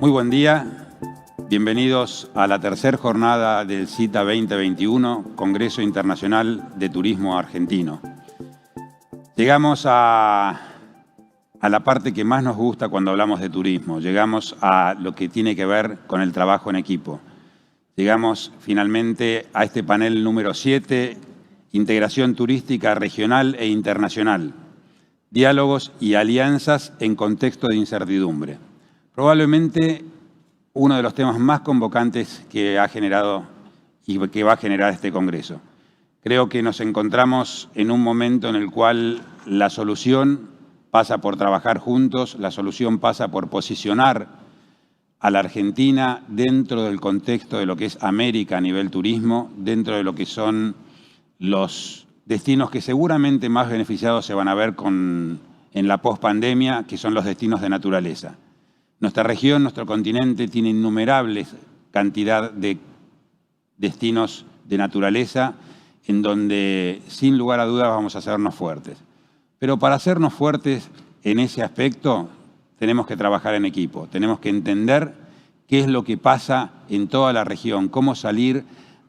Muy buen día, bienvenidos a la tercera jornada del CITA 2021, Congreso Internacional de Turismo Argentino. Llegamos a la parte que más nos gusta cuando hablamos de turismo, llegamos a lo que tiene que ver con el trabajo en equipo. Llegamos finalmente a este panel número 7, Integración Turística Regional e Internacional, Diálogos y Alianzas en Contexto de Incertidumbre. Probablemente uno de los temas más convocantes que ha generado y que va a generar este Congreso. Creo que nos encontramos en un momento en el cual la solución pasa por trabajar juntos, la solución pasa por posicionar a la Argentina dentro del contexto de lo que es América a nivel turismo, dentro de lo que son los destinos que seguramente más beneficiados se van a ver en la pospandemia, que son los destinos de naturaleza. Nuestra región, nuestro continente, tiene innumerables cantidad de destinos de naturaleza en donde, sin lugar a dudas, vamos a hacernos fuertes. Pero para hacernos fuertes en ese aspecto, tenemos que trabajar en equipo, tenemos que entender qué es lo que pasa en toda la región, cómo salir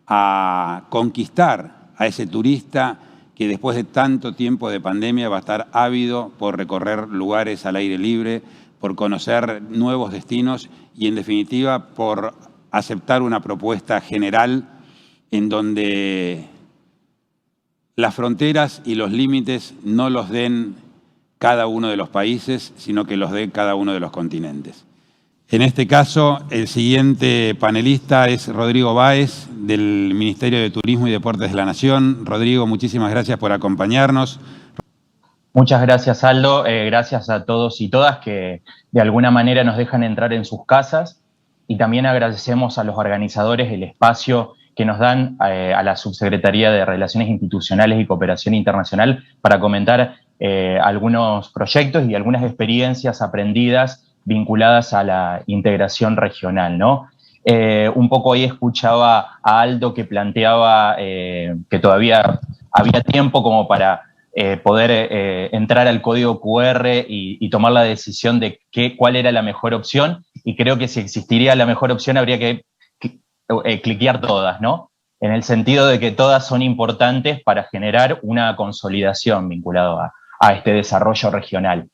a conquistar a ese turista que después de tanto tiempo de pandemia va a estar ávido por recorrer lugares al aire libre, por conocer nuevos destinos y, en definitiva, por aceptar una propuesta general en donde las fronteras y los límites no los den cada uno de los países, sino que los dé cada uno de los continentes. En este caso, el siguiente panelista es Rodrigo Báez, del Ministerio de Turismo y Deportes de la Nación. Rodrigo, muchísimas gracias por acompañarnos. Muchas gracias, Aldo. Gracias a todos y todas que de alguna manera nos dejan entrar en sus casas, y también agradecemos a los organizadores el espacio que nos dan a la Subsecretaría de Relaciones Institucionales y Cooperación Internacional para comentar algunos proyectos y algunas experiencias aprendidas vinculadas a la integración regional, ¿no? Un poco ahí escuchaba a Aldo que planteaba que todavía había tiempo como para poder entrar al código QR y tomar la decisión de cuál era la mejor opción, y creo que si existiría la mejor opción habría que cliquear todas, ¿no? En el sentido de que todas son importantes para generar una consolidación vinculada a este desarrollo regional.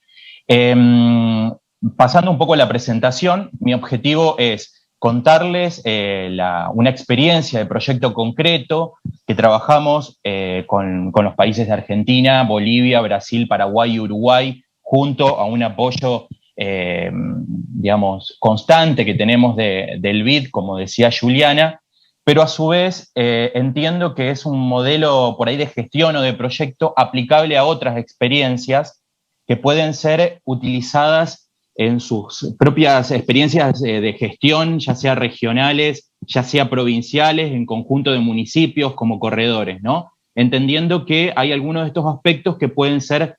Pasando un poco a la presentación, mi objetivo es contarles una experiencia de proyecto concreto que trabajamos con los países de Argentina, Bolivia, Brasil, Paraguay y Uruguay, junto a un apoyo, digamos, constante que tenemos del BID, como decía Juliana, pero a su vez entiendo que es un modelo por ahí de gestión o de proyecto aplicable a otras experiencias que pueden ser utilizadas en sus propias experiencias de gestión, ya sea regionales, ya sea provinciales, en conjunto de municipios como corredores, ¿no? Entendiendo que hay algunos de estos aspectos que pueden ser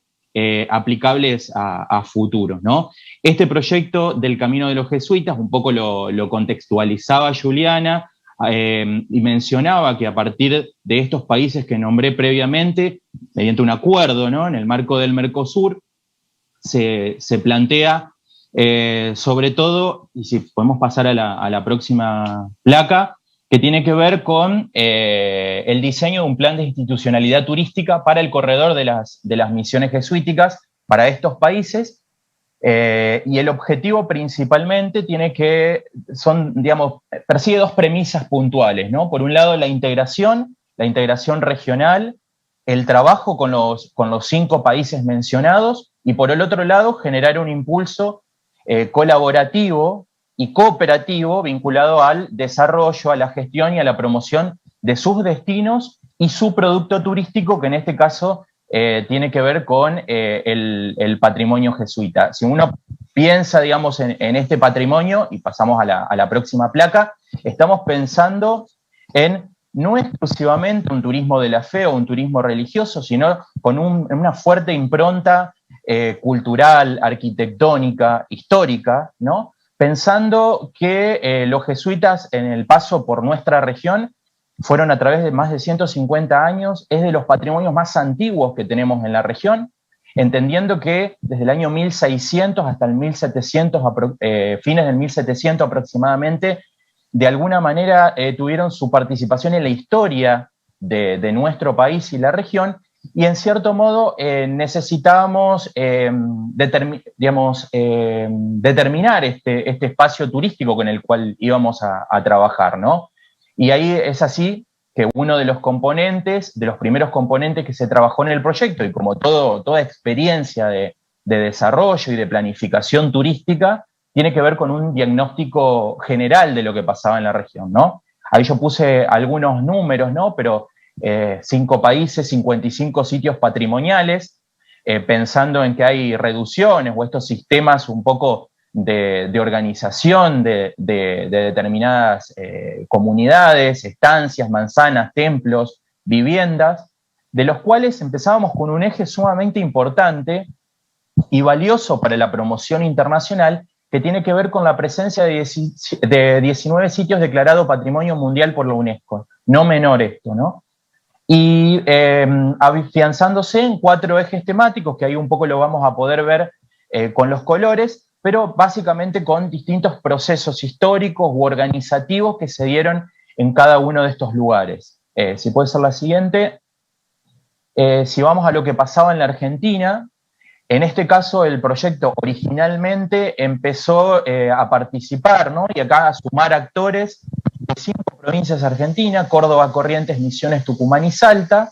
aplicables a futuros, ¿no? Este proyecto del Camino de los Jesuitas, un poco lo contextualizaba Juliana, y mencionaba que a partir de estos países que nombré previamente, mediante un acuerdo, ¿no?, en el marco del Mercosur, se plantea sobre todo, y si podemos pasar a la próxima placa, que tiene que ver con el diseño de un plan de institucionalidad turística para el corredor de las misiones jesuíticas para estos países, y el objetivo principalmente persigue dos premisas puntuales, ¿no? Por un lado, la integración regional, el trabajo con los 5 países mencionados, y por el otro lado, generar un impulso colaborativo y cooperativo vinculado al desarrollo, a la gestión y a la promoción de sus destinos y su producto turístico, que en este caso tiene que ver con el patrimonio jesuita. Si uno piensa, digamos, en este patrimonio, y pasamos a la próxima placa, estamos pensando en no exclusivamente un turismo de la fe o un turismo religioso, sino con una fuerte impronta cultural, arquitectónica, histórica, ¿no? Pensando que los jesuitas en el paso por nuestra región fueron a través de más de 150 años, es de los patrimonios más antiguos que tenemos en la región, entendiendo que desde el año 1600 hasta el 1700, fines del 1700 aproximadamente, de alguna manera tuvieron su participación en la historia de nuestro país y la región, y en cierto modo necesitábamos determinar este espacio turístico con el cual íbamos a trabajar, ¿no? Y ahí es así que uno de los componentes, de los primeros componentes que se trabajó en el proyecto, y como toda experiencia de desarrollo y de planificación turística, tiene que ver con un diagnóstico general de lo que pasaba en la región, ¿no? Ahí yo puse algunos números, ¿no? Pero 5 países, 55 sitios patrimoniales, pensando en que hay reducciones o estos sistemas un poco de organización de determinadas comunidades, estancias, manzanas, templos, viviendas, de los cuales empezábamos con un eje sumamente importante y valioso para la promoción internacional, que tiene que ver con la presencia de 19 sitios declarados Patrimonio Mundial por la UNESCO. No menor esto, ¿no? Y afianzándose en 4 ejes temáticos, que ahí un poco lo vamos a poder ver con los colores, pero básicamente con distintos procesos históricos u organizativos que se dieron en cada uno de estos lugares. Si puede ser la siguiente. Si vamos a lo que pasaba en la Argentina, en este caso el proyecto originalmente empezó a participar, ¿no? Y acá a sumar actores de 5 provincias argentinas: Córdoba, Corrientes, Misiones, Tucumán y Salta,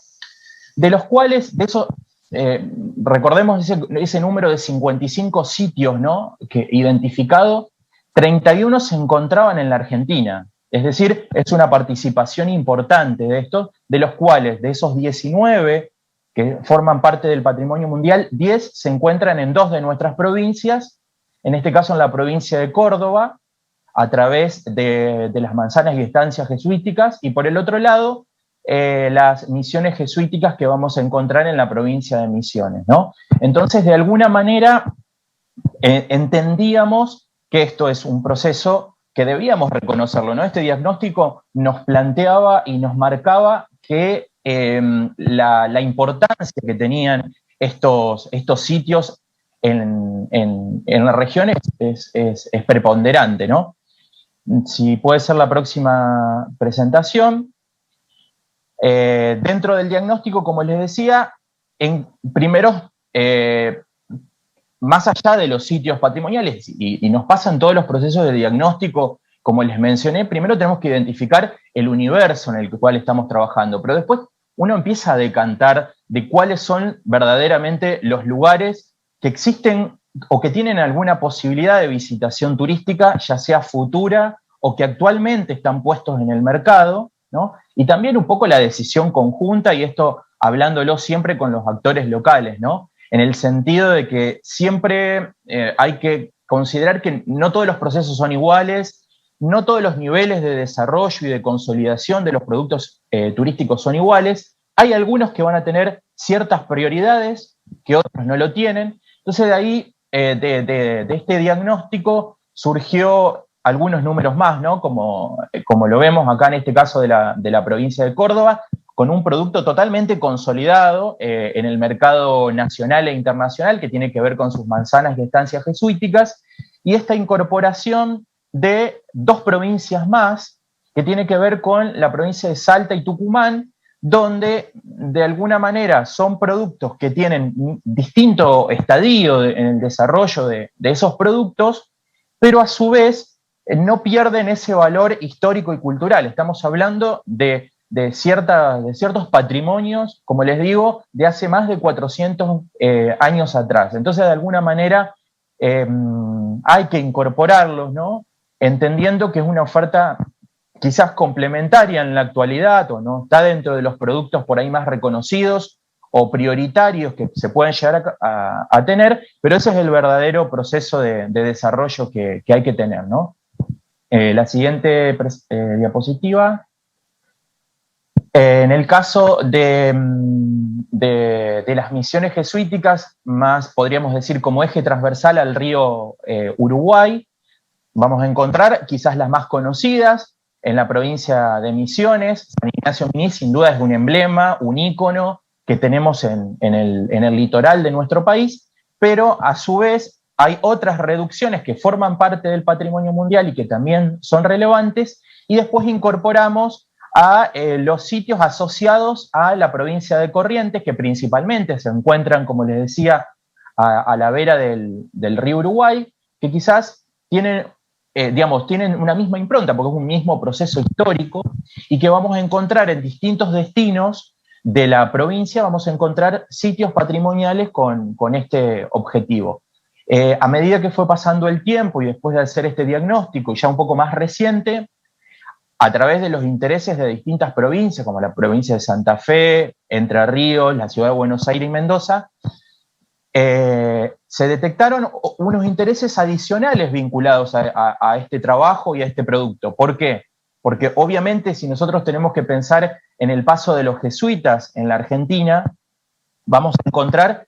de los cuales, recordemos ese número de 55 sitios, ¿no? Que identificado, 31 se encontraban en la Argentina. Es decir, es una participación importante de estos, de los cuales, de esos 19 que forman parte del patrimonio mundial, 10 se encuentran en 2 de nuestras provincias, en este caso en la provincia de Córdoba, a través de las manzanas y estancias jesuíticas, y por el otro lado, las misiones jesuíticas que vamos a encontrar en la provincia de Misiones, ¿no? Entonces, de alguna manera, entendíamos que esto es un proceso que debíamos reconocerlo, ¿no? Este diagnóstico nos planteaba y nos marcaba que la importancia que tenían estos sitios en la región es preponderante, ¿no? Si puede ser la próxima presentación. Dentro del diagnóstico, como les decía, más allá de los sitios patrimoniales, y nos pasan todos los procesos de diagnóstico, como les mencioné, primero tenemos que identificar el universo en el cual estamos trabajando, pero después uno empieza a decantar de cuáles son verdaderamente los lugares que existen o que tienen alguna posibilidad de visitación turística, ya sea futura o que actualmente están puestos en el mercado, ¿no? Y también un poco la decisión conjunta, y esto hablándolo siempre con los actores locales, ¿no? En el sentido de que siempre hay que considerar que no todos los procesos son iguales, no todos los niveles de desarrollo y de consolidación de los productos turísticos son iguales. Hay algunos que van a tener ciertas prioridades que otros no lo tienen. Entonces de ahí, de este diagnóstico, surgió algunos números más, ¿no? Como lo vemos acá en este caso de la provincia de Córdoba, con un producto totalmente consolidado en el mercado nacional e internacional, que tiene que ver con sus manzanas y estancias jesuíticas, y esta incorporación de 2 provincias más, que tiene que ver con la provincia de Salta y Tucumán, donde de alguna manera son productos que tienen distinto estadio en el desarrollo de esos productos, pero a su vez no pierden ese valor histórico y cultural. Estamos hablando de ciertos patrimonios, como les digo, de hace más de 400 años atrás. Entonces, de alguna manera, hay que incorporarlos, ¿no? Entendiendo que es una oferta quizás complementaria en la actualidad, o no está dentro de los productos por ahí más reconocidos o prioritarios que se pueden llegar a tener, pero ese es el verdadero proceso de desarrollo que hay que tener, ¿no? La siguiente diapositiva. En el caso de las misiones jesuíticas, más podríamos decir como eje transversal al río Uruguay, vamos a encontrar quizás las más conocidas en la provincia de Misiones. San Ignacio Miní sin duda es un emblema, un ícono que tenemos en el litoral de nuestro país, pero a su vez hay otras reducciones que forman parte del patrimonio mundial y que también son relevantes, y después incorporamos a los sitios asociados a la provincia de Corrientes, que principalmente se encuentran, como les decía, a la vera del río Uruguay, que quizás tienen, tienen una misma impronta, porque es un mismo proceso histórico, y que vamos a encontrar en distintos destinos de la provincia, vamos a encontrar sitios patrimoniales con este objetivo. A medida que fue pasando el tiempo y después de hacer este diagnóstico, ya un poco más reciente, a través de los intereses de distintas provincias, como la provincia de Santa Fe, Entre Ríos, la ciudad de Buenos Aires y Mendoza, se detectaron unos intereses adicionales vinculados a este trabajo y a este producto. ¿Por qué? Porque obviamente si nosotros tenemos que pensar en el paso de los jesuitas en la Argentina, vamos a encontrar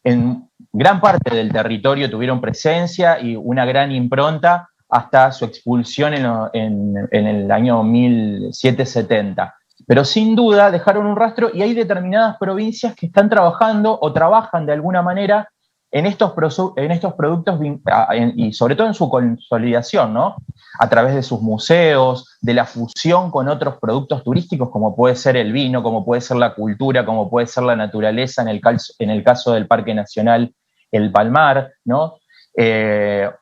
en gran parte del territorio tuvieron presencia y una gran impronta hasta su expulsión en el año 1770. Pero sin duda dejaron un rastro y hay determinadas provincias que están trabajando o trabajan de alguna manera en estos productos y sobre todo en su consolidación, ¿no? A través de sus museos, de la fusión con otros productos turísticos como puede ser el vino, como puede ser la cultura, como puede ser la naturaleza, en el caso del Parque Nacional El Palmar, ¿no?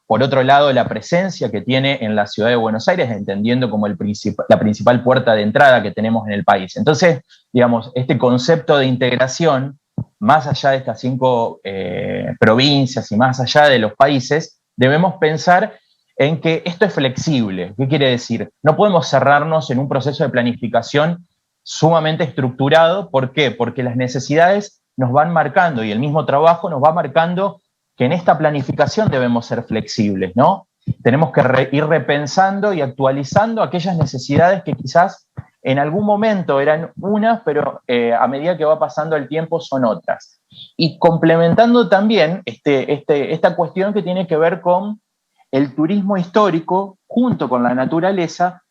Por otro lado, la presencia que tiene en la ciudad de Buenos Aires, entendiendo como la principal puerta de entrada que tenemos en el país. Entonces, digamos, este concepto de integración, más allá de estas 5 provincias y más allá de los países, debemos pensar en que esto es flexible. ¿Qué quiere decir? No podemos cerrarnos en un proceso de planificación sumamente estructurado. ¿Por qué? Porque las necesidades nos van marcando y el mismo trabajo nos va marcando que en esta planificación debemos ser flexibles, ¿no? Tenemos que ir repensando y actualizando aquellas necesidades que quizás en algún momento eran unas, pero a medida que va pasando el tiempo son otras. Y complementando también esta cuestión que tiene que ver con el turismo histórico junto con la naturaleza,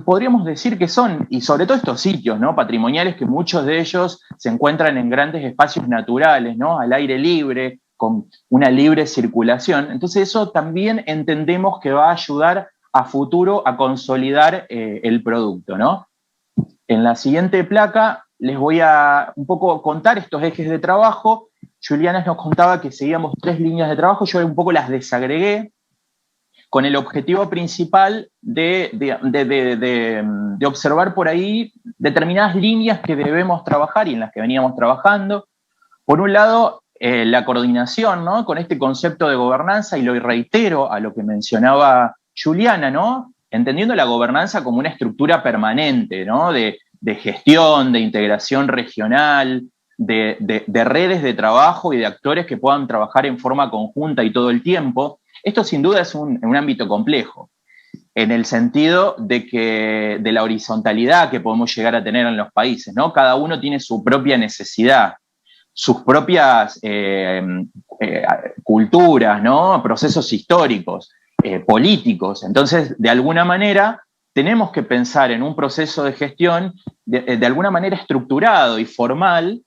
podríamos decir que son, y sobre todo estos sitios, ¿no?, patrimoniales, que muchos de ellos se encuentran en grandes espacios naturales, ¿no?, al aire libre, con una libre circulación. Entonces eso también entendemos que va a ayudar a futuro a consolidar el producto, ¿no? En la siguiente placa les voy a un poco contar estos ejes de trabajo. Juliana nos contaba que seguíamos 3 líneas de trabajo, yo un poco las desagregué con el objetivo principal de observar por ahí determinadas líneas que debemos trabajar y en las que veníamos trabajando. Por un lado, la coordinación, ¿no?, con este concepto de gobernanza, y lo reitero a lo que mencionaba Juliana, ¿no?, entendiendo la gobernanza como una estructura permanente, ¿no?, de gestión, de integración regional, de redes de trabajo y de actores que puedan trabajar en forma conjunta y todo el tiempo. Esto sin duda es un ámbito complejo, en el sentido de la horizontalidad que podemos llegar a tener en los países, ¿no? Cada uno tiene su propia necesidad, sus propias culturas, ¿no?, procesos históricos, políticos. Entonces, de alguna manera, tenemos que pensar en un proceso de gestión de alguna manera estructurado y formal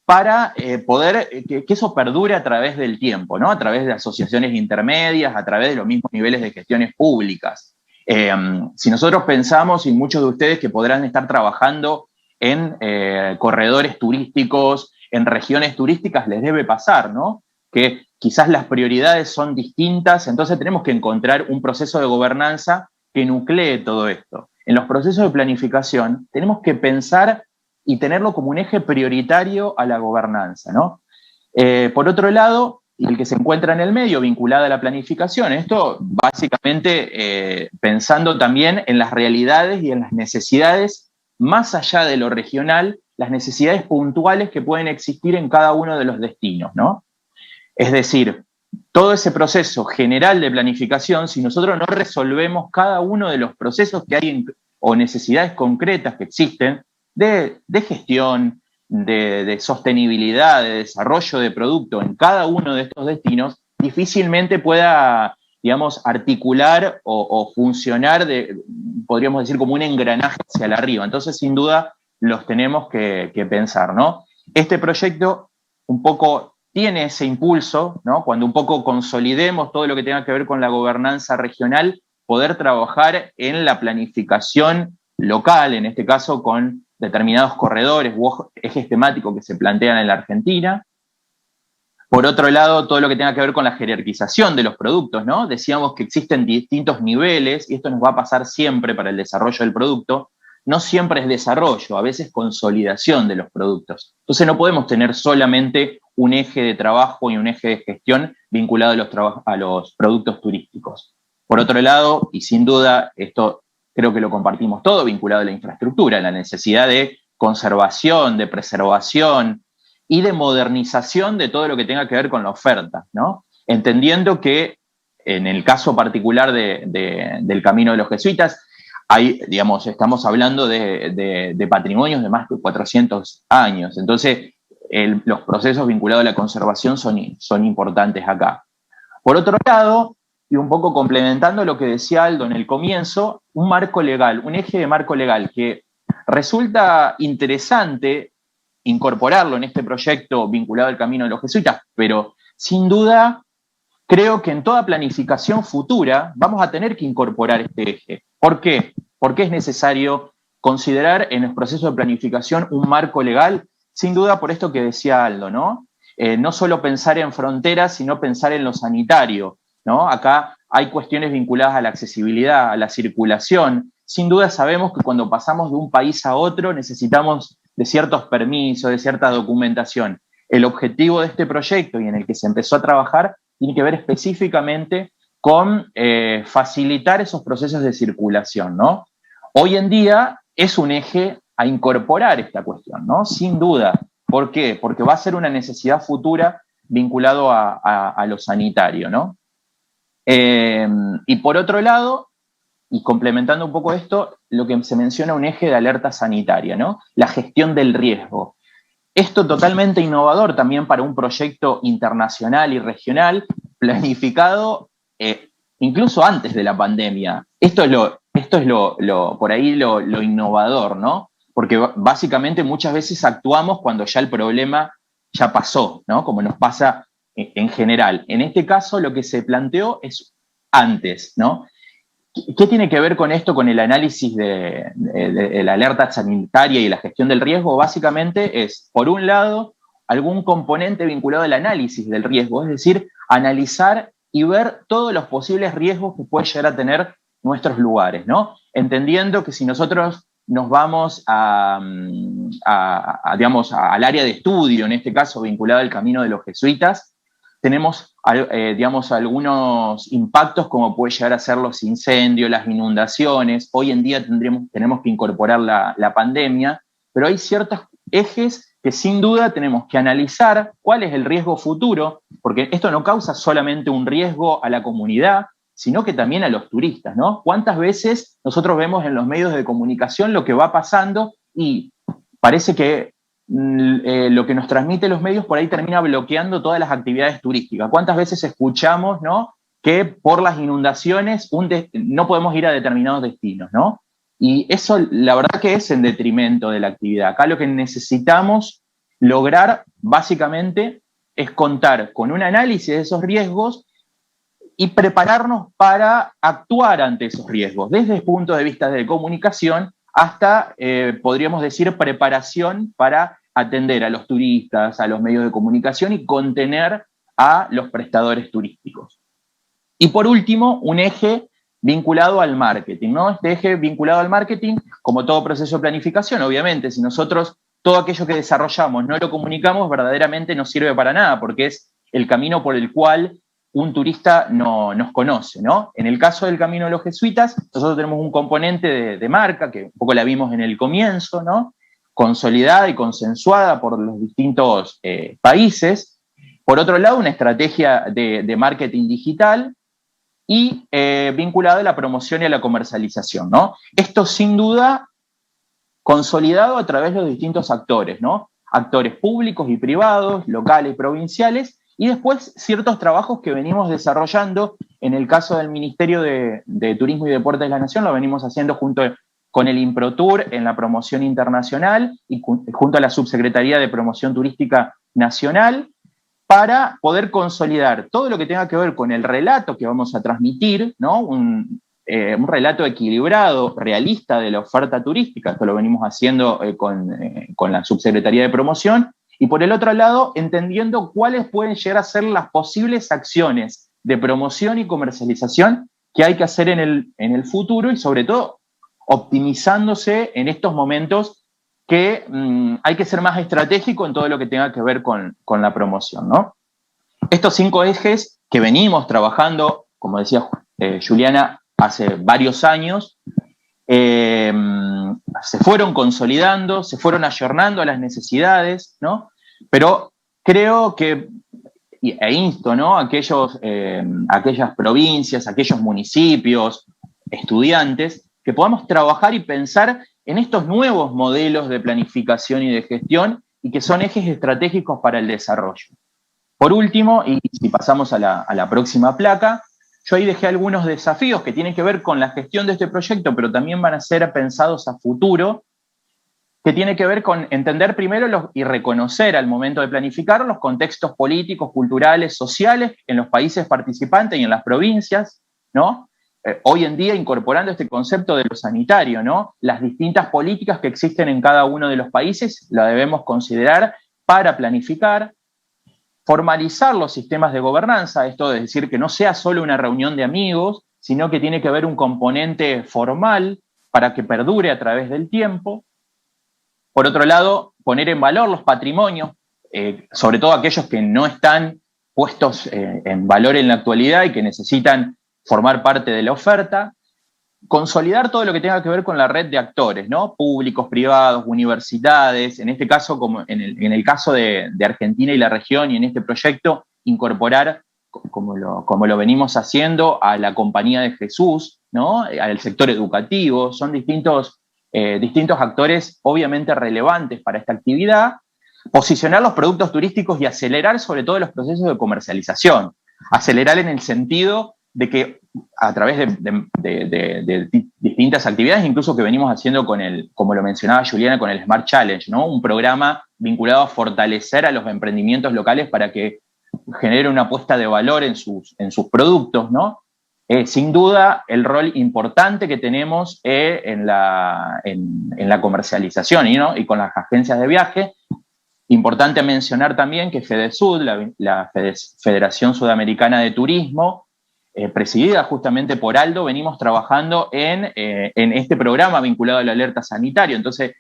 para poder que eso perdure a través del tiempo, ¿no?, a través de asociaciones intermedias, a través de los mismos niveles de gestiones públicas. Si nosotros pensamos, y muchos de ustedes que podrán estar trabajando en corredores turísticos, en regiones turísticas, les debe pasar, ¿no?, que quizás las prioridades son distintas, entonces tenemos que encontrar un proceso de gobernanza que nuclee todo esto. En los procesos de planificación tenemos que pensar y tenerlo como un eje prioritario a la gobernanza, ¿no? Por otro lado, el que se encuentra en el medio, vinculado a la planificación, esto básicamente pensando también en las realidades y en las necesidades, más allá de lo regional, las necesidades puntuales que pueden existir en cada uno de los destinos, ¿no? Es decir, todo ese proceso general de planificación, si nosotros no resolvemos cada uno de los procesos que hay o necesidades concretas que existen de gestión, de sostenibilidad, de desarrollo de producto en cada uno de estos destinos, difícilmente pueda, digamos, articular o funcionar, podríamos decir, como un engranaje hacia la arriba. Entonces, sin duda, los tenemos que pensar, ¿no? Este proyecto un poco tiene ese impulso, ¿no? Cuando un poco consolidemos todo lo que tenga que ver con la gobernanza regional, poder trabajar en la planificación local, en este caso con determinados corredores u ejes temáticos que se plantean en la Argentina. Por otro lado, todo lo que tenga que ver con la jerarquización de los productos, ¿no? Decíamos que existen distintos niveles, y esto nos va a pasar siempre para el desarrollo del producto. No siempre es desarrollo, a veces consolidación de los productos. Entonces no podemos tener solamente un eje de trabajo y un eje de gestión vinculado a los productos turísticos. Por otro lado, y sin duda, esto creo que lo compartimos todo, vinculado a la infraestructura, la necesidad de conservación, de preservación, y de modernización de todo lo que tenga que ver con la oferta, ¿no? Entendiendo que en el caso particular del Camino de los Jesuitas, digamos, estamos hablando de patrimonios de más de 400 años. Entonces, los procesos vinculados a la conservación son importantes acá. Por otro lado, y un poco complementando lo que decía Aldo en el comienzo, un marco legal, un eje de marco legal que resulta interesante incorporarlo en este proyecto vinculado al Camino de los Jesuitas, pero sin duda creo que en toda planificación futura vamos a tener que incorporar este eje. ¿Por qué? Porque es necesario considerar en el proceso de planificación un marco legal, sin duda por esto que decía Aldo, ¿no? No solo pensar en fronteras, sino pensar en lo sanitario, ¿no? Acá hay cuestiones vinculadas a la accesibilidad, a la circulación. Sin duda sabemos que cuando pasamos de un país a otro necesitamos de ciertos permisos, de cierta documentación. El objetivo de este proyecto y en el que se empezó a trabajar tiene que ver específicamente con facilitar esos procesos de circulación, ¿no? Hoy en día es un eje a incorporar esta cuestión, ¿no? Sin duda. ¿Por qué? Porque va a ser una necesidad futura vinculado a lo sanitario, ¿no? Y por otro lado, y complementando un poco esto, lo que se menciona un eje de alerta sanitaria, ¿no? La gestión del riesgo. Esto totalmente innovador también para un proyecto internacional y regional planificado incluso antes de la pandemia. Esto es por ahí lo innovador, ¿no? Porque básicamente muchas veces actuamos cuando ya el problema ya pasó, ¿no? Como nos pasa en general. En este caso lo que se planteó es antes, ¿no? ¿Qué tiene que ver con esto, con el análisis de la alerta sanitaria y la gestión del riesgo? Básicamente es, por un lado, algún componente vinculado al análisis del riesgo, es decir, analizar y ver todos los posibles riesgos que puede llegar a tener nuestros lugares, ¿no? Entendiendo que si nosotros nos vamos digamos, al área de estudio, en este caso vinculado al Camino de los Jesuitas, tenemos, digamos, algunos impactos como puede llegar a ser los incendios, las inundaciones. Hoy en día tenemos que incorporar la pandemia, pero hay ciertos ejes que sin duda tenemos que analizar cuál es el riesgo futuro, porque esto no causa solamente un riesgo a la comunidad, sino que también a los turistas, ¿no? ¿Cuántas veces nosotros vemos en los medios de comunicación lo que va pasando y parece que lo que nos transmite los medios por ahí termina bloqueando todas las actividades turísticas? ¿Cuántas veces escuchamos, ¿no?, que por las inundaciones no podemos ir a determinados destinos, ¿no? Y eso la verdad que es en detrimento de la actividad. Acá lo que necesitamos lograr básicamente es contar con un análisis de esos riesgos y prepararnos para actuar ante esos riesgos, desde el punto de vista de comunicación hasta, podríamos decir, preparación para atender a los turistas, a los medios de comunicación y contener a los prestadores turísticos. Y por último, un eje vinculado al marketing, ¿no? Este eje vinculado al marketing, como todo proceso de planificación, obviamente, si nosotros todo aquello que desarrollamos no lo comunicamos, verdaderamente no sirve para nada, porque es el camino por el cual un turista nos conoce, ¿no? En el caso del Camino de los Jesuitas, nosotros tenemos un componente de marca, que un poco la vimos en el comienzo, ¿no?, consolidada y consensuada por los distintos países. Por otro lado, una estrategia de marketing digital y vinculada a la promoción y a la comercialización, ¿no? Esto sin duda consolidado a través de los distintos actores, ¿no? Actores públicos y privados, locales y provinciales, y después ciertos trabajos que venimos desarrollando. En el caso del Ministerio de Turismo y Deportes de la Nación, lo venimos haciendo junto con el IMPROTUR en la promoción internacional y junto a la Subsecretaría de Promoción Turística Nacional, para poder consolidar todo lo que tenga que ver con el relato que vamos a transmitir, ¿no? Un relato equilibrado, realista de la oferta turística. Esto lo venimos haciendo con la Subsecretaría de Promoción. Y por el otro lado, entendiendo cuáles pueden llegar a ser las posibles acciones de promoción y comercialización que hay que hacer en el futuro y sobre todo optimizándose en estos momentos que hay que ser más estratégico en todo lo que tenga que ver con la promoción, ¿no? Estos 5 ejes que venimos trabajando, como decía Juliana, hace varios años, se fueron consolidando, se fueron ayornando a las necesidades, ¿no? Pero creo que, e insto, ¿no?, aquellas provincias, aquellos municipios, estudiantes, que podamos trabajar y pensar en estos nuevos modelos de planificación y de gestión y que son ejes estratégicos para el desarrollo. Por último, y si pasamos a la próxima placa, yo ahí dejé algunos desafíos que tienen que ver con la gestión de este proyecto, pero también van a ser pensados a futuro, que tiene que ver con entender primero y reconocer al momento de planificar los contextos políticos, culturales, sociales en los países participantes y en las provincias, ¿no? Hoy en día incorporando este concepto de lo sanitario, ¿no? Las distintas políticas que existen en cada uno de los países la debemos considerar para planificar, formalizar los sistemas de gobernanza, esto es decir, que no sea solo una reunión de amigos, sino que tiene que haber un componente formal para que perdure a través del tiempo. Por otro lado, poner en valor los patrimonios, sobre todo aquellos que no están puestos en valor en la actualidad y que necesitan formar parte de la oferta. Consolidar todo lo que tenga que ver con la red de actores, ¿no? Públicos, privados, universidades, en este caso, como en el caso de Argentina y la región, y en este proyecto, incorporar, como lo venimos haciendo, a la Compañía de Jesús, ¿no? Al sector educativo. Son distintos actores obviamente relevantes para esta actividad. Posicionar los productos turísticos y acelerar sobre todo los procesos de comercialización. Acelerar en el sentido de que a través de distintas actividades, incluso que venimos haciendo como lo mencionaba Juliana, con el Smart Challenge, ¿no? Un programa vinculado a fortalecer a los emprendimientos locales para que genere una apuesta de valor en sus productos, ¿no? Sin duda, el rol importante que tenemos en la comercialización ¿no? Y con las agencias de viaje. Importante mencionar también que FEDESUD, la Federación Sudamericana de Turismo, presidida justamente por Aldo, venimos trabajando en este programa vinculado al alerta sanitario. Entonces,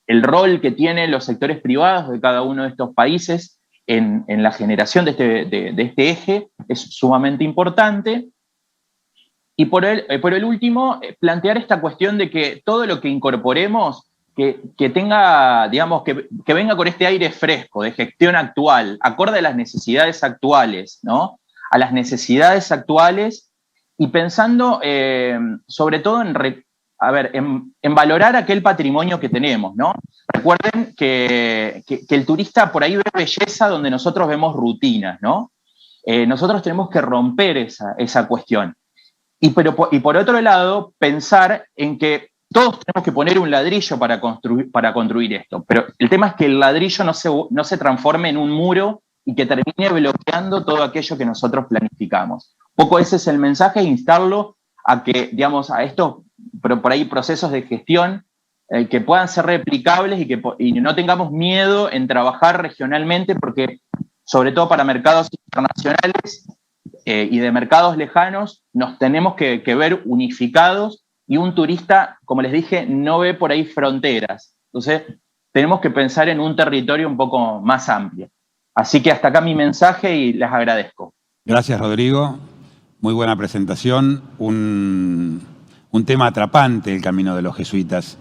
el rol que tienen los sectores privados de cada uno de estos países en la generación de este eje es sumamente importante. Y por el último, plantear esta cuestión de que todo lo que incorporemos, que tenga, digamos, que venga con este aire fresco, de gestión actual, acorde a las necesidades actuales, ¿no? A las necesidades actuales y pensando sobre todo en valorar aquel patrimonio que tenemos, ¿no? Recuerden que el turista por ahí ve belleza donde nosotros vemos rutinas, ¿no? Nosotros tenemos que romper esa cuestión. Y por otro lado, pensar en que todos tenemos que poner un ladrillo para construir esto, pero el tema es que el ladrillo no se transforme en un muro y que termine bloqueando todo aquello que nosotros planificamos. Un poco ese es el mensaje, instarlo a que, digamos, a estos por ahí procesos de gestión que puedan ser replicables y no tengamos miedo en trabajar regionalmente, porque sobre todo para mercados internacionales y de mercados lejanos nos tenemos que ver unificados, y un turista, como les dije, no ve por ahí fronteras. Entonces tenemos que pensar en un territorio un poco más amplio. Así que hasta acá mi mensaje y les agradezco. Gracias, Rodrigo. Muy buena presentación. Un tema atrapante, el camino de los jesuitas.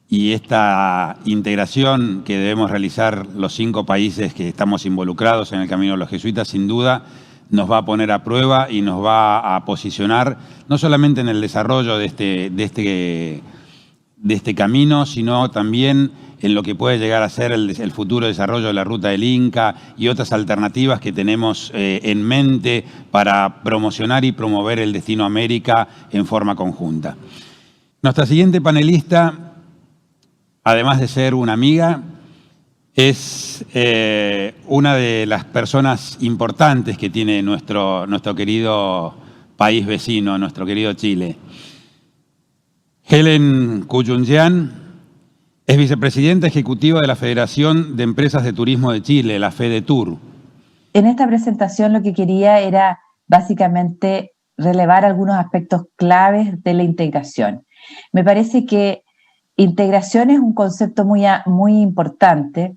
Y esta integración que debemos realizar los 5 países que estamos involucrados en el camino de los jesuitas, sin duda, nos va a poner a prueba y nos va a posicionar no solamente en el desarrollo de este camino, sino también en lo que puede llegar a ser el futuro desarrollo de la Ruta del Inca y otras alternativas que tenemos en mente para promocionar y promover el destino América en forma conjunta. Nuestra siguiente panelista, además de ser una amiga, es una de las personas importantes que tiene nuestro querido país vecino, nuestro querido Chile. Helen Kuyunjian es vicepresidenta ejecutiva de la Federación de Empresas de Turismo de Chile, la FEDETUR. En esta presentación lo que quería era básicamente relevar algunos aspectos claves de la integración. Me parece que integración es un concepto muy importante,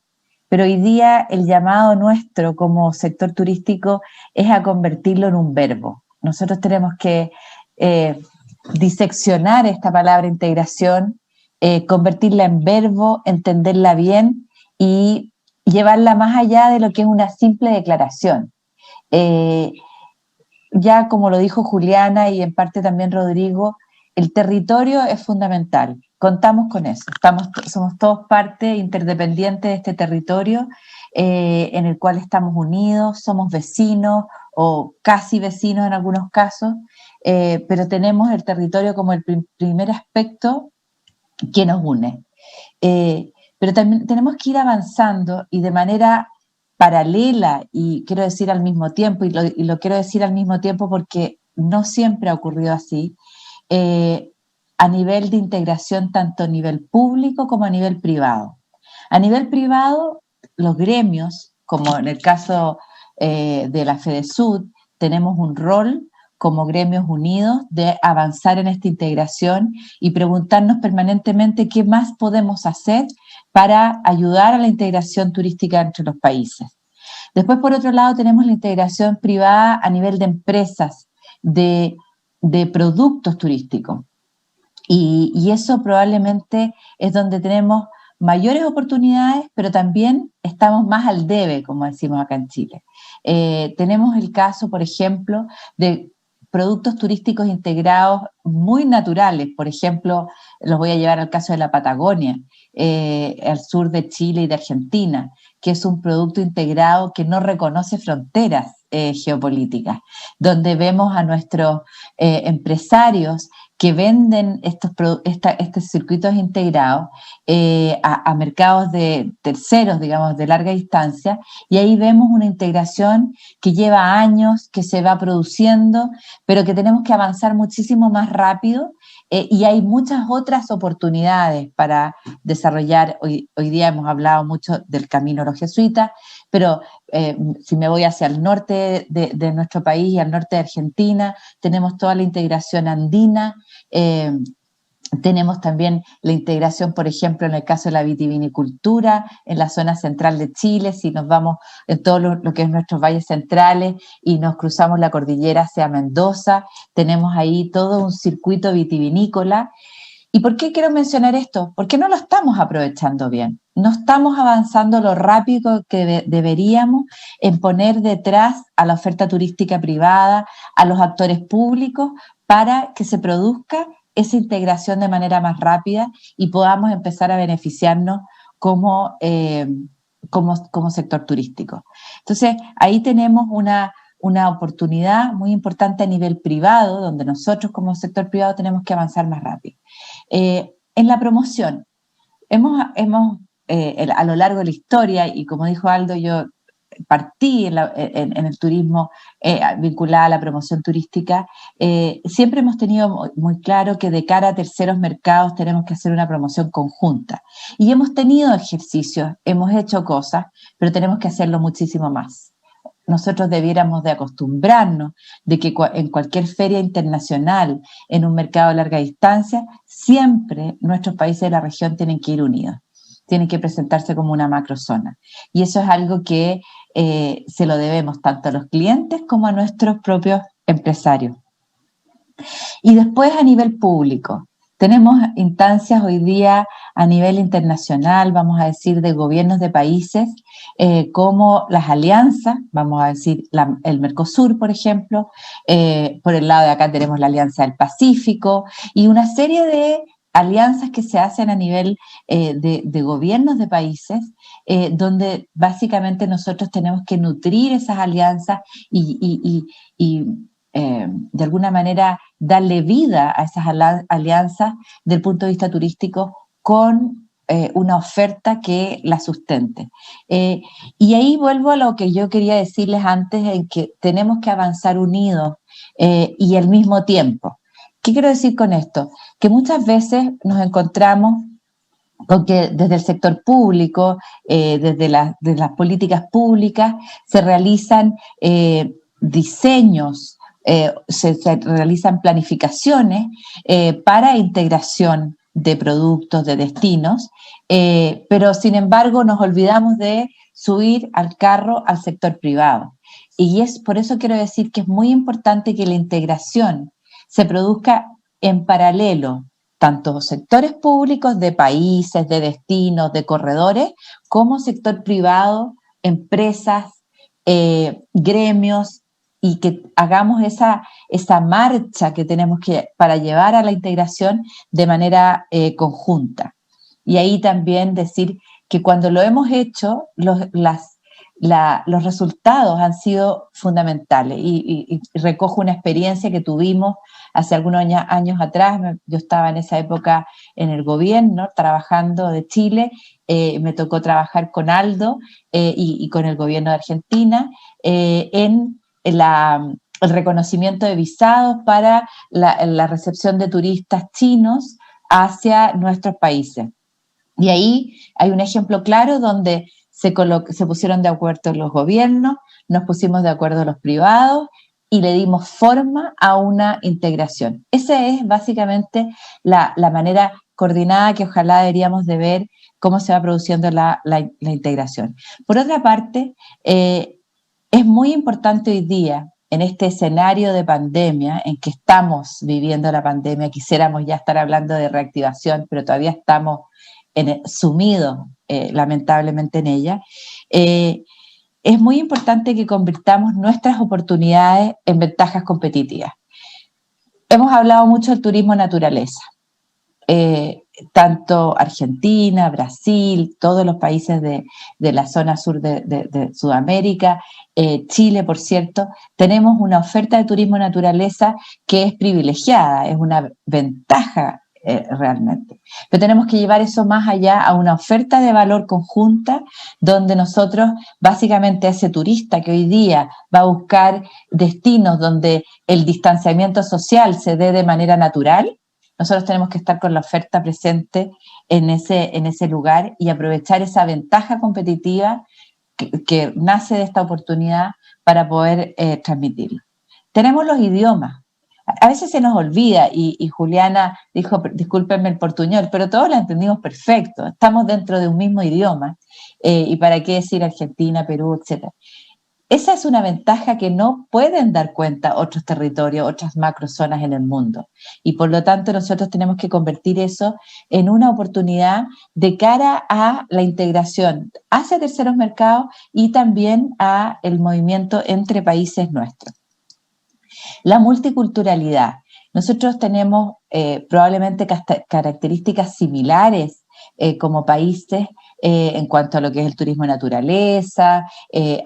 pero hoy día el llamado nuestro como sector turístico es a convertirlo en un verbo. Nosotros tenemos que diseccionar esta palabra integración, convertirla en verbo, entenderla bien y llevarla más allá de lo que es una simple declaración. Ya como lo dijo Juliana y en parte también Rodrigo, el territorio es fundamental. Contamos con eso. Somos todos parte interdependiente de este territorio en el cual estamos unidos, somos vecinos o casi vecinos en algunos casos, pero tenemos el territorio como el primer aspecto que nos une. Pero también tenemos que ir avanzando y de manera paralela, y quiero decir al mismo tiempo, y lo quiero decir al mismo tiempo porque no siempre ha ocurrido así, a nivel de integración tanto a nivel público como a nivel privado. A nivel privado, los gremios, como en el caso de la FEDESUD, tenemos un rol como gremios unidos de avanzar en esta integración y preguntarnos permanentemente qué más podemos hacer para ayudar a la integración turística entre los países. Después, por otro lado, tenemos la integración privada a nivel de empresas, de productos turísticos. Y eso probablemente es donde tenemos mayores oportunidades, pero también estamos más al debe, como decimos acá en Chile. Tenemos el caso, por ejemplo, de productos turísticos integrados muy naturales. Por ejemplo, los voy a llevar al caso de la Patagonia, al sur de Chile y de Argentina, que es un producto integrado que no reconoce fronteras geopolíticas, donde vemos a nuestros empresarios que venden estos circuitos integrados a mercados de terceros, digamos, de larga distancia, y ahí vemos una integración que lleva años, que se va produciendo, pero que tenemos que avanzar muchísimo más rápido, y hay muchas otras oportunidades para desarrollar. Hoy día hemos hablado mucho del Camino de los Jesuitas, pero si me voy hacia el norte de nuestro país y al norte de Argentina, tenemos toda la integración andina, tenemos también la integración, por ejemplo, en el caso de la vitivinicultura, en la zona central de Chile, si nos vamos en todo lo que es nuestros valles centrales y nos cruzamos la cordillera hacia Mendoza, tenemos ahí todo un circuito vitivinícola. ¿Y por qué quiero mencionar esto? Porque no lo estamos aprovechando bien. No estamos avanzando lo rápido que deberíamos en poner detrás a la oferta turística privada, a los actores públicos, para que se produzca esa integración de manera más rápida y podamos empezar a beneficiarnos como sector turístico. Entonces, ahí tenemos una oportunidad muy importante a nivel privado, donde nosotros como sector privado tenemos que avanzar más rápido. En la promoción, hemos a lo largo de la historia, y como dijo Aldo, yo partí en el turismo vinculada a la promoción turística, siempre hemos tenido muy claro que de cara a terceros mercados tenemos que hacer una promoción conjunta. Y hemos tenido ejercicios, hemos hecho cosas, pero tenemos que hacerlo muchísimo más. Nosotros debiéramos de acostumbrarnos de que en cualquier feria internacional, en un mercado de larga distancia, siempre nuestros países de la región tienen que ir unidos, tienen que presentarse como una macrozona. Y eso es algo que se lo debemos tanto a los clientes como a nuestros propios empresarios. Y después a nivel público. Tenemos instancias hoy día a nivel internacional, vamos a decir, de gobiernos de países, como las alianzas, vamos a decir, el Mercosur, por ejemplo, por el lado de acá tenemos la Alianza del Pacífico, y una serie de alianzas que se hacen a nivel de gobiernos de países, donde básicamente nosotros tenemos que nutrir esas alianzas y de alguna manera darle vida a esas alianzas desde el punto de vista turístico con una oferta que la sustente. Y ahí vuelvo a lo que yo quería decirles antes, en que tenemos que avanzar unidos y al mismo tiempo. ¿Qué quiero decir con esto? Que muchas veces nos encontramos con que desde el sector público, desde las políticas públicas, se realizan diseños, se realizan planificaciones para integración de productos, de destinos, pero sin embargo nos olvidamos de subir al carro al sector privado. Y es por eso quiero decir que es muy importante que la integración se produzca en paralelo, tanto sectores públicos de países, de destinos, de corredores, como sector privado, empresas, gremios, y que hagamos esa marcha que tenemos para llevar a la integración de manera conjunta. Y ahí también decir que cuando lo hemos hecho, los resultados han sido fundamentales. Y recojo una experiencia que tuvimos hace algunos años atrás. Yo estaba en esa época en el gobierno, trabajando de Chile. Me tocó trabajar con Aldo y con el gobierno de Argentina en el reconocimiento de visados para la recepción de turistas chinos hacia nuestros países. Y ahí hay un ejemplo claro donde se pusieron de acuerdo los gobiernos, nos pusimos de acuerdo los privados y le dimos forma a una integración. Esa es básicamente la manera coordinada que ojalá deberíamos de ver cómo se va produciendo la integración. Por otra parte, es muy importante hoy día, en este escenario de pandemia, en que estamos viviendo la pandemia, quisiéramos ya estar hablando de reactivación, pero todavía estamos sumidos lamentablemente en ella, es muy importante que convirtamos nuestras oportunidades en ventajas competitivas. Hemos hablado mucho del turismo naturaleza. Tanto Argentina, Brasil, todos los países de la zona sur de Sudamérica, Chile, por cierto, tenemos una oferta de turismo naturaleza que es privilegiada, es una ventaja realmente. Pero tenemos que llevar eso más allá a una oferta de valor conjunta, donde nosotros, básicamente a ese turista que hoy día va a buscar destinos donde el distanciamiento social se dé de manera natural, nosotros tenemos que estar con la oferta presente en ese lugar y aprovechar esa ventaja competitiva que nace de esta oportunidad para poder transmitirlo. Tenemos los idiomas. A veces se nos olvida, y Juliana dijo, discúlpenme el portuñol, pero todos lo entendimos perfecto. Estamos dentro de un mismo idioma. Y para qué decir Argentina, Perú, etc. Esa es una ventaja que no pueden dar cuenta otros territorios, otras macrozonas en el mundo. Y por lo tanto nosotros tenemos que convertir eso en una oportunidad de cara a la integración hacia terceros mercados y también a el movimiento entre países nuestros. La multiculturalidad. Nosotros tenemos probablemente características similares como países en cuanto a lo que es el turismo de naturaleza,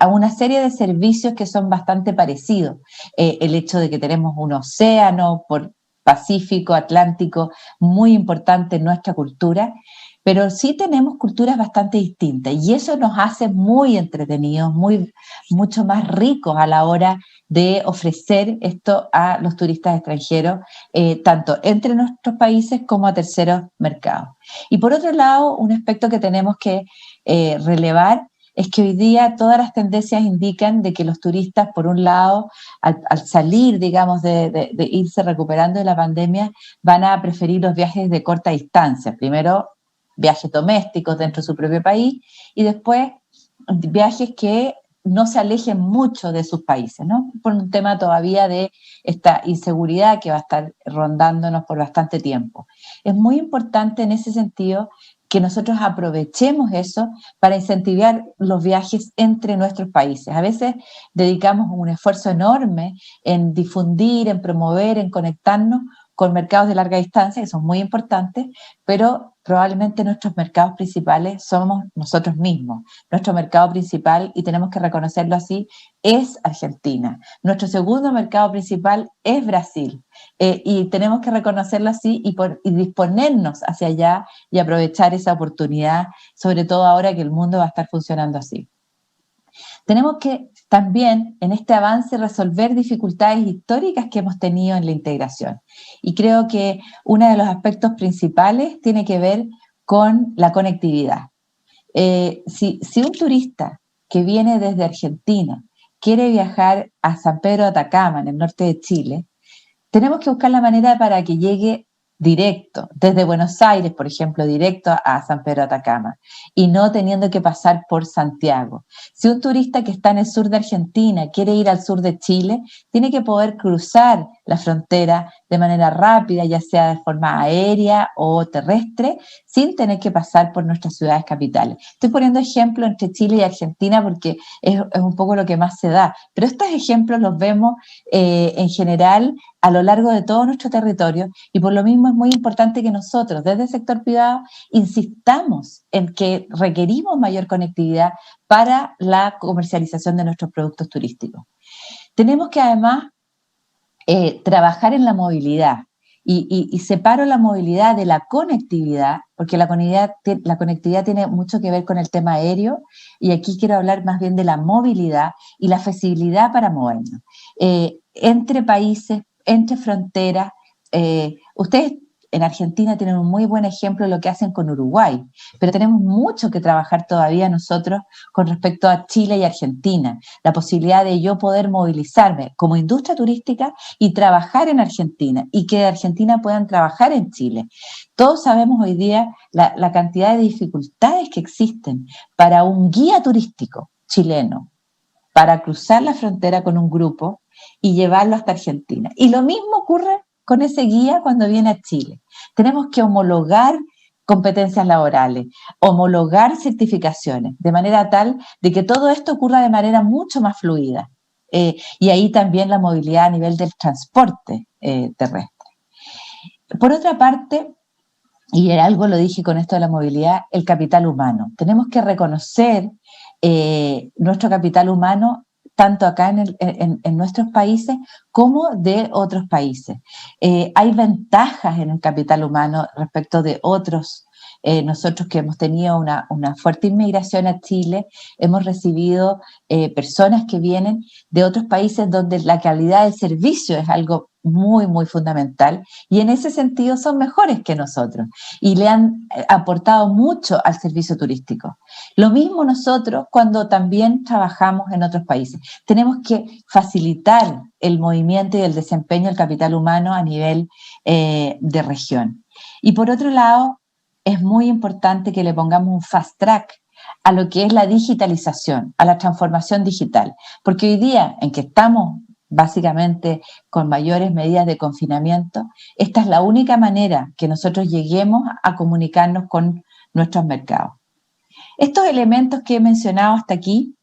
a una serie de servicios que son bastante parecidos. El hecho de que tenemos un océano por Pacífico, Atlántico, muy importante en nuestra cultura, pero sí tenemos culturas bastante distintas y eso nos hace muy entretenidos, mucho más ricos a la hora de ofrecer esto a los turistas extranjeros, tanto entre nuestros países como a terceros mercados. Y por otro lado, un aspecto que tenemos que relevar es que hoy día todas las tendencias indican de que los turistas, por un lado, al salir, digamos, de irse recuperando de la pandemia, van a preferir los viajes de corta distancia. Primero, viajes domésticos dentro de su propio país y después viajes que no se alejen mucho de sus países, ¿no? Por un tema todavía de esta inseguridad que va a estar rondándonos por bastante tiempo. Es muy importante en ese sentido que nosotros aprovechemos eso para incentivar los viajes entre nuestros países. A veces dedicamos un esfuerzo enorme en difundir, en promover, en conectarnos con mercados de larga distancia, que son muy importantes, pero probablemente nuestros mercados principales somos nosotros mismos. Nuestro mercado principal, y tenemos que reconocerlo así, es Argentina. Nuestro segundo mercado principal es Brasil. Y tenemos que reconocerlo así y disponernos hacia allá y aprovechar esa oportunidad, sobre todo ahora que el mundo va a estar funcionando así. Tenemos que también en este avance resolver dificultades históricas que hemos tenido en la integración. Y creo que uno de los aspectos principales tiene que ver con la conectividad. Si un turista que viene desde Argentina quiere viajar a San Pedro de Atacama, en el norte de Chile, tenemos que buscar la manera para que llegue directo, desde Buenos Aires, por ejemplo, directo a San Pedro de Atacama, y no teniendo que pasar por Santiago. Si un turista que está en el sur de Argentina quiere ir al sur de Chile, tiene que poder cruzar la frontera de manera rápida, ya sea de forma aérea o terrestre, sin tener que pasar por nuestras ciudades capitales. Estoy poniendo ejemplos entre Chile y Argentina porque es un poco lo que más se da, pero estos ejemplos los vemos en general a lo largo de todo nuestro territorio, y por lo mismo es muy importante que nosotros, desde el sector privado, insistamos en que requerimos mayor conectividad para la comercialización de nuestros productos turísticos. Tenemos que además trabajar en la movilidad, y separo la movilidad de la conectividad, porque la conectividad tiene mucho que ver con el tema aéreo, y aquí quiero hablar más bien de la movilidad y la facilidad para movernos entre países, entre fronteras. Ustedes en Argentina tienen un muy buen ejemplo de lo que hacen con Uruguay, pero tenemos mucho que trabajar todavía nosotros con respecto a Chile y Argentina. La posibilidad de yo poder movilizarme como industria turística y trabajar en Argentina, y que de Argentina puedan trabajar en Chile. Todos sabemos hoy día la cantidad de dificultades que existen para un guía turístico chileno para cruzar la frontera con un grupo y llevarlo hasta Argentina. Y lo mismo ocurre con ese guía cuando viene a Chile. Tenemos que homologar competencias laborales, homologar certificaciones, de manera tal de que todo esto ocurra de manera mucho más fluida. Y ahí también la movilidad a nivel del transporte terrestre. Por otra parte, y algo lo dije con esto de la movilidad, el capital humano. Tenemos que reconocer nuestro capital humano tanto acá en nuestros países como de otros países. Hay ventajas en el capital humano respecto de otros. Nosotros que hemos tenido una fuerte inmigración a Chile, hemos recibido personas que vienen de otros países donde la calidad del servicio es algo muy, muy fundamental, y en ese sentido son mejores que nosotros y le han aportado mucho al servicio turístico. Lo mismo nosotros cuando también trabajamos en otros países. Tenemos que facilitar el movimiento y el desempeño del capital humano a nivel de región. Y por otro lado, es muy importante que le pongamos un fast track a lo que es la digitalización, a la transformación digital, porque hoy día en que estamos básicamente con mayores medidas de confinamiento, esta es la única manera que nosotros lleguemos a comunicarnos con nuestros mercados. Estos elementos que he mencionado hasta aquí,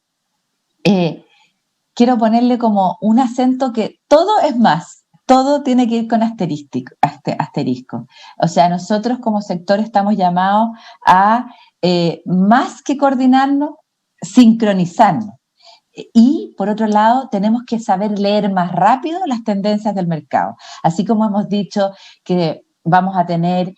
quiero ponerle como un acento que todo es más, todo tiene que ir con asterisco. O sea, nosotros como sector estamos llamados a, más que coordinarnos, sincronizarnos. Y, por otro lado, tenemos que saber leer más rápido las tendencias del mercado. Así como hemos dicho que vamos a tener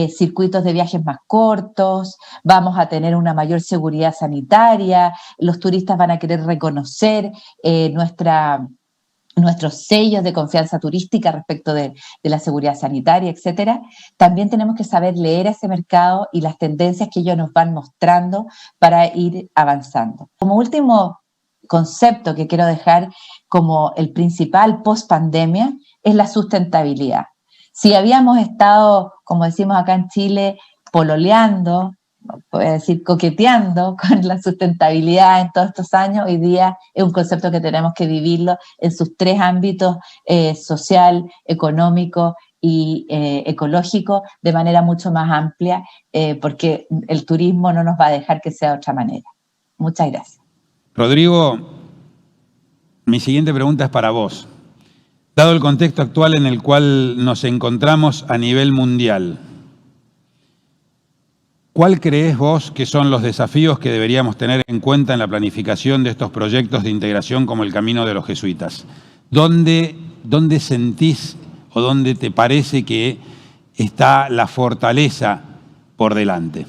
circuitos de viajes más cortos, vamos a tener una mayor seguridad sanitaria, los turistas van a querer reconocer nuestros sellos de confianza turística respecto de la seguridad sanitaria, etcétera. También tenemos que saber leer a ese mercado y las tendencias que ellos nos van mostrando para ir avanzando. Como último concepto que quiero dejar como el principal post pandemia es la sustentabilidad. Si habíamos estado, como decimos acá en Chile, pololeando, voy a decir coqueteando con la sustentabilidad en todos estos años, hoy día es un concepto que tenemos que vivirlo en sus tres ámbitos, social, económico y ecológico, de manera mucho más amplia, porque el turismo no nos va a dejar que sea de otra manera. Muchas gracias. Rodrigo, mi siguiente pregunta es para vos. Dado el contexto actual en el cual nos encontramos a nivel mundial, ¿cuál creés vos que son los desafíos que deberíamos tener en cuenta en la planificación de estos proyectos de integración como el Camino de los Jesuitas? ¿Dónde sentís o dónde te parece que está la fortaleza por delante?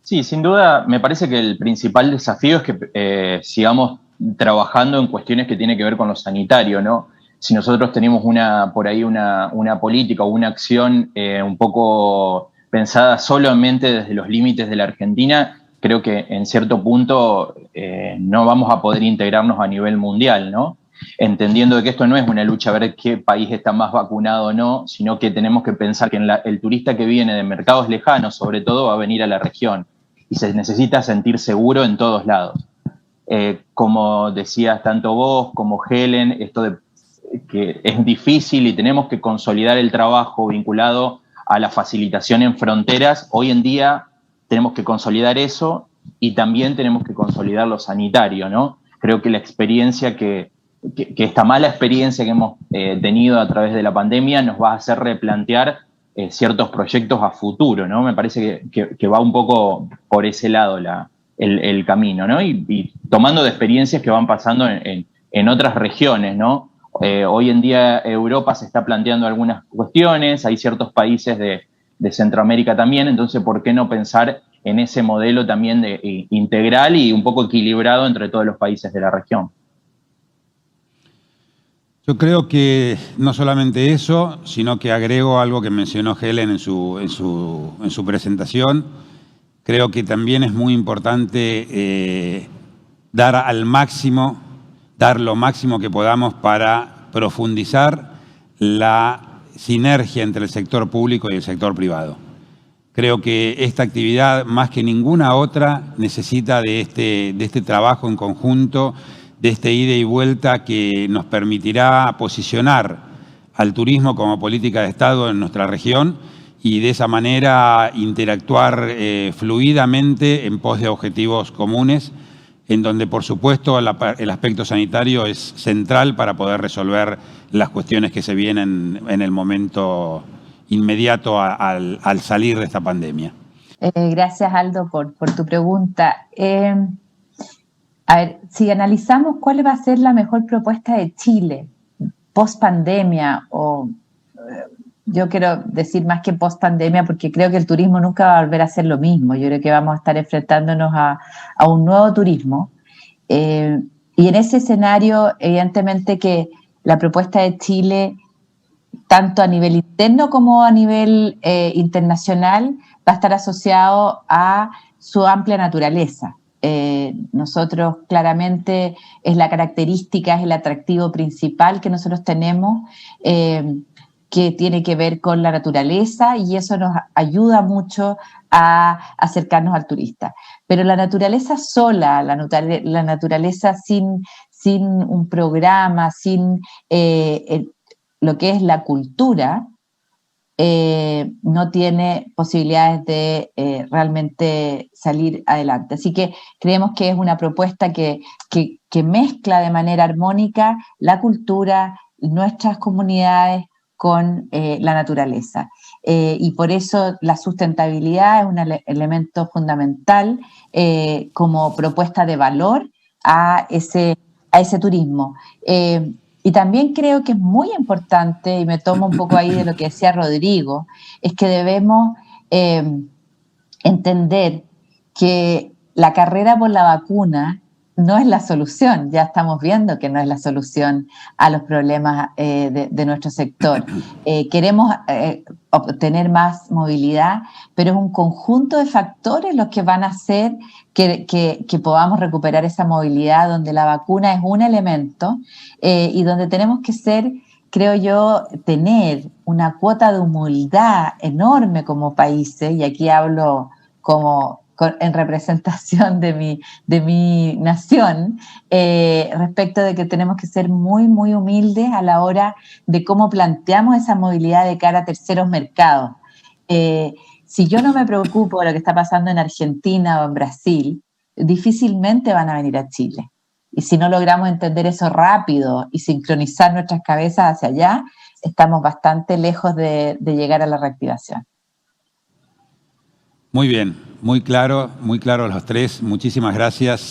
Sí, sin duda, me parece que el principal desafío es que sigamos trabajando en cuestiones que tienen que ver con lo sanitario, ¿no? Si nosotros tenemos por ahí una política o una acción un poco pensada solamente desde los límites de la Argentina, creo que en cierto punto no vamos a poder integrarnos a nivel mundial, ¿no? Entendiendo de que esto no es una lucha a ver qué país está más vacunado o no, sino que tenemos que pensar que el turista que viene de mercados lejanos, sobre todo, va a venir a la región y se necesita sentir seguro en todos lados. Como decías tanto vos como Helen, esto de que es difícil y tenemos que consolidar el trabajo vinculado a la facilitación en fronteras. Hoy en día tenemos que consolidar eso y también tenemos que consolidar lo sanitario, ¿no? Creo que la experiencia que esta mala experiencia que hemos tenido a través de la pandemia nos va a hacer replantear ciertos proyectos a futuro, ¿no? Me parece que va un poco por ese lado el camino, ¿no? Y tomando de experiencias que van pasando en otras regiones, ¿no? Hoy en día Europa se está planteando algunas cuestiones, hay ciertos países de Centroamérica también, entonces ¿por qué no pensar en ese modelo también integral y un poco equilibrado entre todos los países de la región? Yo creo que no solamente eso, sino que agrego algo que mencionó Helen en su presentación. Creo que también es muy importante dar lo máximo que podamos para profundizar la sinergia entre el sector público y el sector privado. Creo que esta actividad, más que ninguna otra, necesita de este trabajo en conjunto, de este ida y vuelta que nos permitirá posicionar al turismo como política de Estado en nuestra región y de esa manera interactuar fluidamente en pos de objetivos comunes, en donde, por supuesto, el aspecto sanitario es central para poder resolver las cuestiones que se vienen en el momento inmediato al salir de esta pandemia. Gracias, Aldo, por tu pregunta. A ver, si analizamos cuál va a ser la mejor propuesta de Chile post pandemia, yo quiero decir más que post pandemia porque creo que el turismo nunca va a volver a ser lo mismo. Yo creo que vamos a estar enfrentándonos a un nuevo turismo. Y en ese escenario, evidentemente que la propuesta de Chile, tanto a nivel interno como a nivel internacional, va a estar asociado a su amplia naturaleza. Nosotros claramente es la característica, es el atractivo principal que nosotros tenemos, que tiene que ver con la naturaleza, y eso nos ayuda mucho a acercarnos al turista. Pero la naturaleza sola, la naturaleza sin un programa, sin lo que es la cultura, no tiene posibilidades de realmente salir adelante. Así que creemos que es una propuesta que mezcla de manera armónica la cultura, nuestras comunidades con la naturaleza. Y por eso la sustentabilidad es un elemento fundamental como propuesta de valor a ese turismo. Y también creo que es muy importante, y me tomo un poco ahí de lo que decía Rodrigo, es que debemos entender que la carrera por la vacuna no es la solución. Ya estamos viendo que no es la solución a los problemas de nuestro sector. Queremos obtener más movilidad, pero es un conjunto de factores los que van a hacer que podamos recuperar esa movilidad, donde la vacuna es un elemento y donde tenemos que ser, creo yo, tener una cuota de humildad enorme como países, y aquí hablo en representación de mi nación, respecto de que tenemos que ser muy, muy humildes a la hora de cómo planteamos esa movilidad de cara a terceros mercados. Si yo no me preocupo de lo que está pasando en Argentina o en Brasil, difícilmente van a venir a Chile. Y si no logramos entender eso rápido y sincronizar nuestras cabezas hacia allá, estamos bastante lejos de llegar a la reactivación. Muy bien, muy claro los tres. Muchísimas gracias.